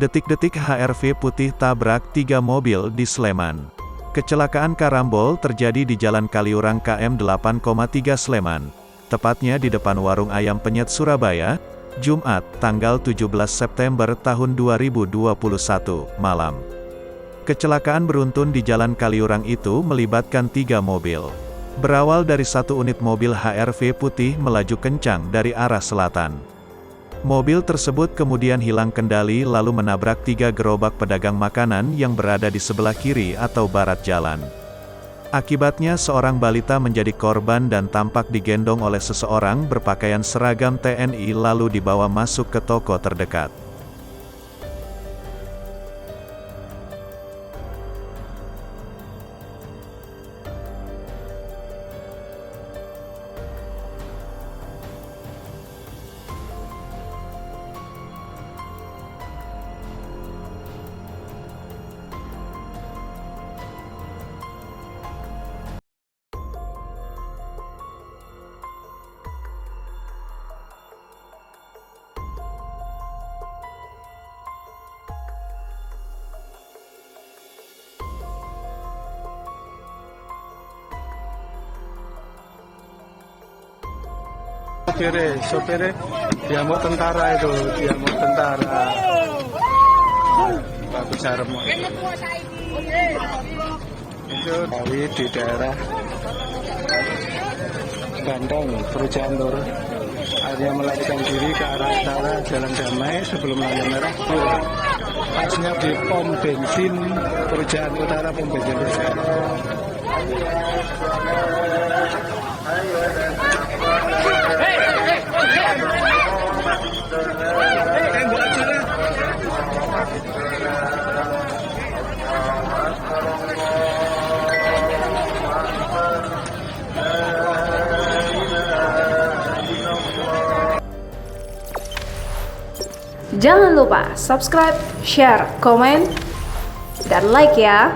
Detik-detik HRV putih tabrak 3 mobil di Sleman. Kecelakaan karambol terjadi di Jalan Kaliurang KM 8,3 Sleman, tepatnya di depan Warung Ayam Penyet Surabaya, Jumat, tanggal 17 September tahun 2021, malam. Kecelakaan beruntun di Jalan Kaliurang itu melibatkan 3 mobil. Berawal dari satu unit mobil HRV putih melaju kencang dari arah selatan. Mobil tersebut kemudian hilang kendali lalu menabrak 3 gerobak pedagang makanan yang berada di sebelah kiri atau barat jalan. Akibatnya seorang balita menjadi korban dan tampak digendong oleh seseorang berpakaian seragam TNI lalu dibawa masuk ke toko terdekat. Sopirnya dia mau tentara itu, dia mau tentara. Bagus Sarem itu di daerah Bandung, Projantur. Akhirnya melarikan diri ke arah utara Jalan Damai sebelum lampu merah. Pasnya di pom bensin Projantur Utara, pom bensin Projantur. Jangan lupa subscribe, share, komen, dan like ya.